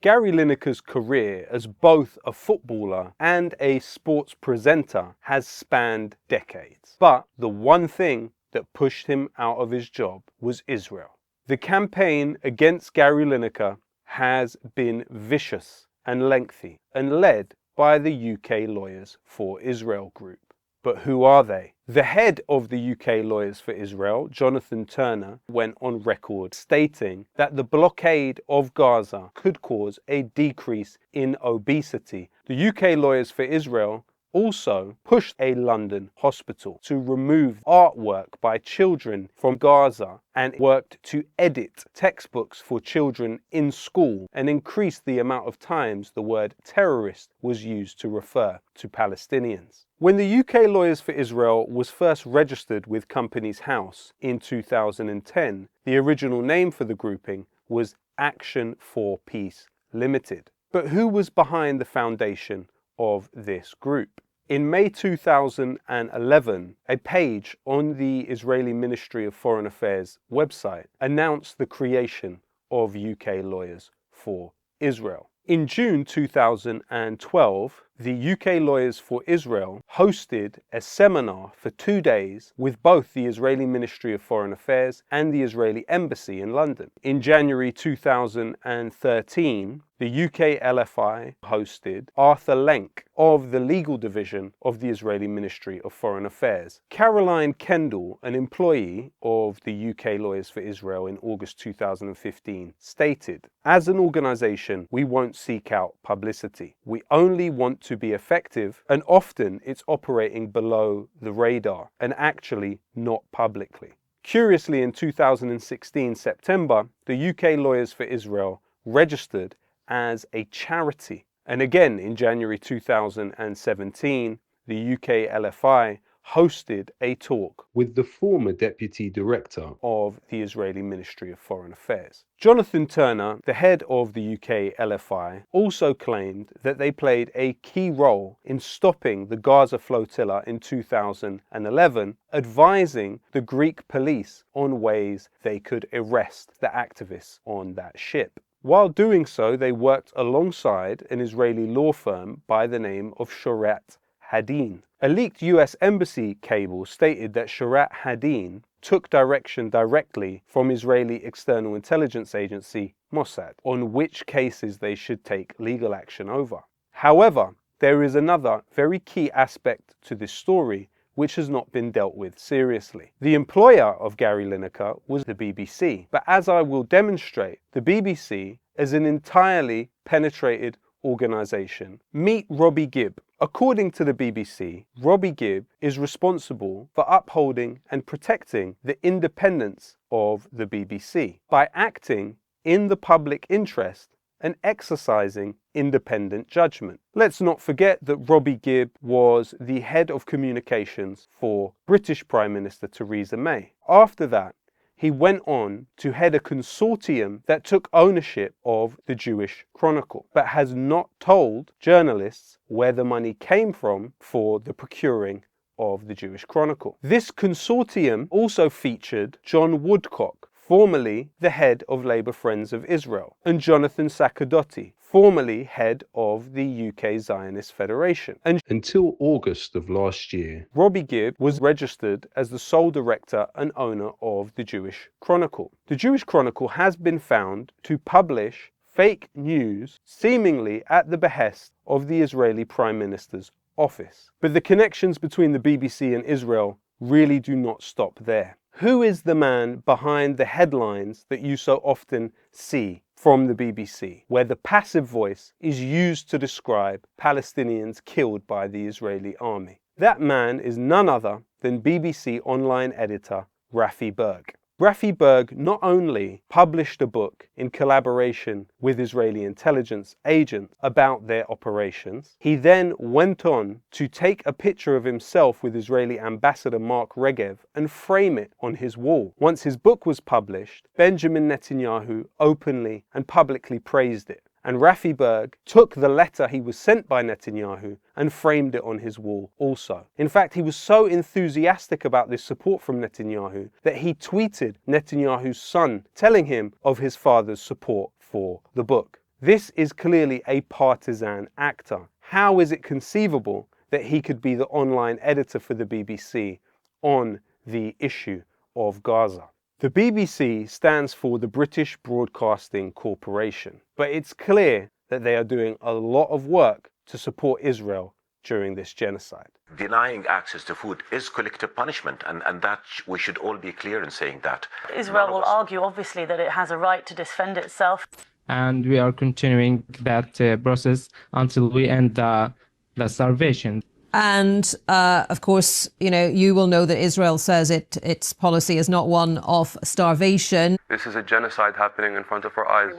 Gary Lineker's career as both a footballer and a sports presenter has spanned decades. But the one thing that pushed him out of his job was Israel. The campaign against Gary Lineker has been vicious and lengthy and led by the UK Lawyers for Israel group. But who are they? The head of the UK Lawyers for Israel, Jonathan Turner, went on record stating that the blockade of Gaza could cause a decrease in obesity. The UK Lawyers for Israel also pushed a London hospital to remove artwork by children from Gaza and worked to edit textbooks for children in school and increase the amount of times the word terrorist was used to refer to Palestinians. When the UK Lawyers for Israel was first registered with Companies House in 2010, the original name for the grouping was Action for Peace Limited. But who was behind the foundation of this group? In May 2011, a page on the Israeli Ministry of Foreign Affairs website announced the creation of UK Lawyers for Israel. In June 2012, the UK Lawyers for Israel hosted a seminar for 2 days with both the Israeli Ministry of Foreign Affairs and the Israeli Embassy in London. In January 2013, the UK LFI hosted Arthur Lenk of the legal division of the Israeli Ministry of Foreign Affairs. Caroline Kendall, an employee of the UK Lawyers for Israel in August 2015, stated, "As an organisation, we won't seek out publicity. We only want to be effective, and often it's operating below the radar and actually not publicly." Curiously, in 2016 September, the UK Lawyers for Israel registered as a charity. And again, in January 2017, the UK LFI hosted a talk with the former Deputy Director of the Israeli Ministry of Foreign Affairs. Jonathan Turner, the head of the UK LFI, also claimed that they played a key role in stopping the Gaza flotilla in 2011, advising the Greek police on ways they could arrest the activists on that ship. While doing so, they worked alongside an Israeli law firm by the name of Shurat Hadin. A leaked US Embassy cable stated that Shurat Hadin took direction directly from Israeli external intelligence agency Mossad on which cases they should take legal action over. However, there is another very key aspect to this story which has not been dealt with seriously. The employer of Gary Lineker was the BBC, but as I will demonstrate, the BBC is an entirely penetrated organisation. Meet Robbie Gibb. According to the BBC, Robbie Gibb is responsible for upholding and protecting the independence of the BBC by acting in the public interest and exercising independent judgment. Let's not forget that Robbie Gibb was the head of communications for British Prime Minister Theresa May. After that, he went on to head a consortium that took ownership of the Jewish Chronicle, but has not told journalists where the money came from for the procuring of the Jewish Chronicle. This consortium also featured John Woodcock, formerly the head of Labour Friends of Israel, and Jonathan Sakadotti, formerly head of the UK Zionist Federation. And until August of last year, Robbie Gibb was registered as the sole director and owner of the Jewish Chronicle. The Jewish Chronicle has been found to publish fake news, seemingly at the behest of the Israeli Prime Minister's office. But the connections between the BBC and Israel really do not stop there. Who is the man behind the headlines that you so often see from the BBC, where the passive voice is used to describe Palestinians killed by the Israeli army? That man is none other than BBC online editor Rafi Berg. Rafi Berg not only published a book in collaboration with Israeli intelligence agents about their operations, he then went on to take a picture of himself with Israeli ambassador Mark Regev and frame it on his wall. Once his book was published, Benjamin Netanyahu openly and publicly praised it. And Rafi Berg took the letter he was sent by Netanyahu and framed it on his wall also. In fact, he was so enthusiastic about this support from Netanyahu that he tweeted Netanyahu's son telling him of his father's support for the book. This is clearly a partisan actor. How is it conceivable that he could be the online editor for the BBC on the issue of Gaza? The BBC stands for the British Broadcasting Corporation, but it's clear that they are doing a lot of work to support Israel during this genocide. Denying access to food is collective punishment, and that we should all be clear in saying that. Israel will argue, obviously, that it has a right to defend itself. And we are continuing that process until we end the starvation. And of course, you will know that Israel says its policy is not one of starvation. This is a genocide happening in front of our eyes.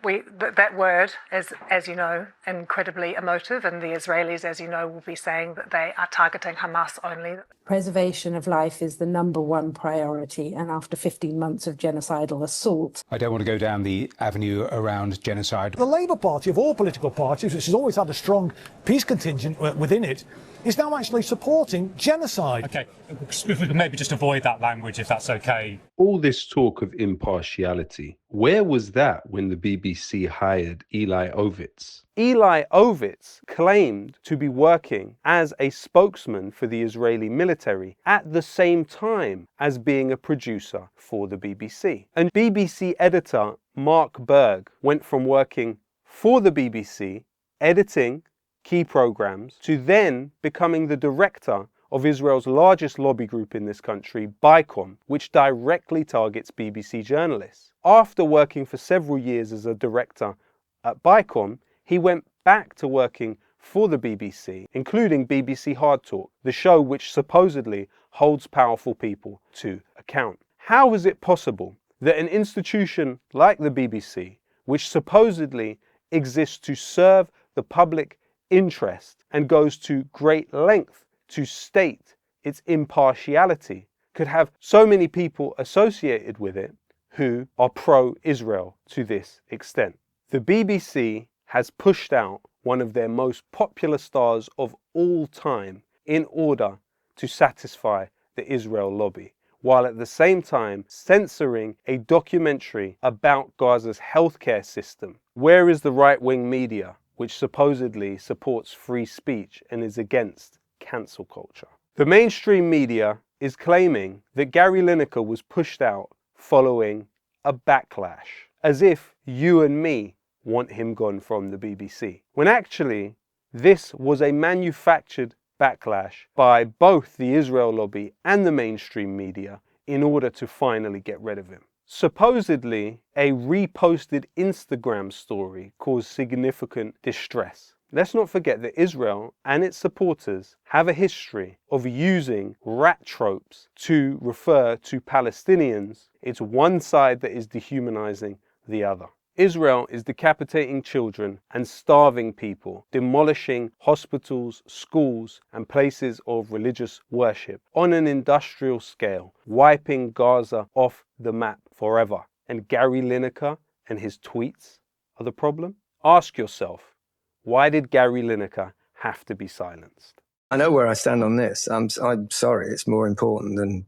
That word is, as you know, incredibly emotive, and the Israelis, as you know, will be saying that they are targeting Hamas only. Preservation of life is the number one priority, and after 15 months of genocidal assault. I don't want to go down the avenue around genocide. The Labour Party, of all political parties, which has always had a strong peace contingent within it, is now actually supporting genocide. OK, if we could maybe just avoid that language, if that's OK. All this talk of impartiality, where was that when the BBC hired Eli Ovitz? Eli Ovitz claimed to be working as a spokesman for the Israeli military at the same time as being a producer for the BBC. And BBC editor Mark Berg went from working for the BBC, editing key programs, to then becoming the director of Israel's largest lobby group in this country, BICOM, which directly targets BBC journalists. After working for several years as a director at BICOM, he went back to working for the BBC, including BBC Hard Talk, the show which supposedly holds powerful people to account. How is it possible that an institution like the BBC, which supposedly exists to serve the public interest and goes to great length to state its impartiality, could have so many people associated with it who are pro-Israel to this extent? The BBC has pushed out one of their most popular stars of all time in order to satisfy the Israel lobby, while at the same time censoring a documentary about Gaza's healthcare system. Where is the right-wing media, which supposedly supports free speech and is against cancel culture? The mainstream media is claiming that Gary Lineker was pushed out following a backlash, as if you and me want him gone from the BBC, when actually this was a manufactured backlash by both the Israel lobby and the mainstream media in order to finally get rid of him. Supposedly, a reposted Instagram story caused significant distress. Let's not forget that Israel and its supporters have a history of using rat tropes to refer to Palestinians. It's one side that is dehumanizing the other. Israel is decapitating children and starving people, demolishing hospitals, schools, and places of religious worship on an industrial scale, wiping Gaza off the map forever. And Gary Lineker and his tweets are the problem? Ask yourself, why did Gary Lineker have to be silenced? I know where I stand on this. I'm sorry, it's more important than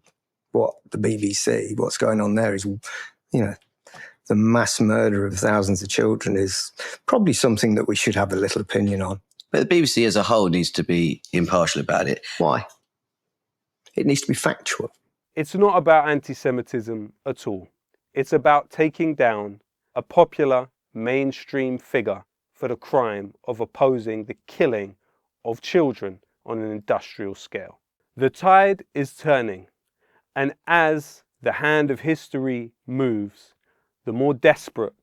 what the BBC, what's going on there is, the mass murder of thousands of children is probably something that we should have a little opinion on. But the BBC as a whole needs to be impartial about it. Why? It needs to be factual. It's not about anti-Semitism at all. It's about taking down a popular mainstream figure for the crime of opposing the killing of children on an industrial scale. The tide is turning, and as the hand of history moves, the more desperate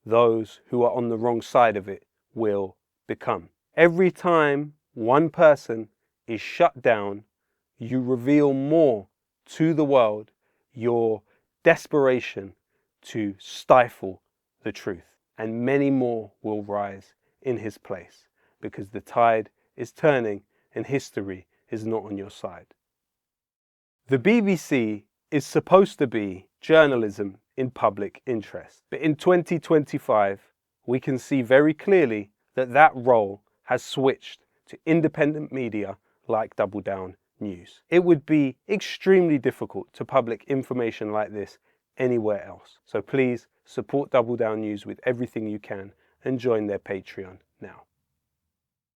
those who are on the wrong side of it will become. Every time one person is shut down, you reveal more to the world your desperation to stifle the truth, and many more will rise in his place because the tide is turning and history is not on your side. The BBC is supposed to be journalism in public interest. But in 2025, we can see very clearly that that role has switched to independent media like Double Down News. It would be extremely difficult to publish information like this anywhere else. So please support Double Down News with everything you can and join their Patreon now.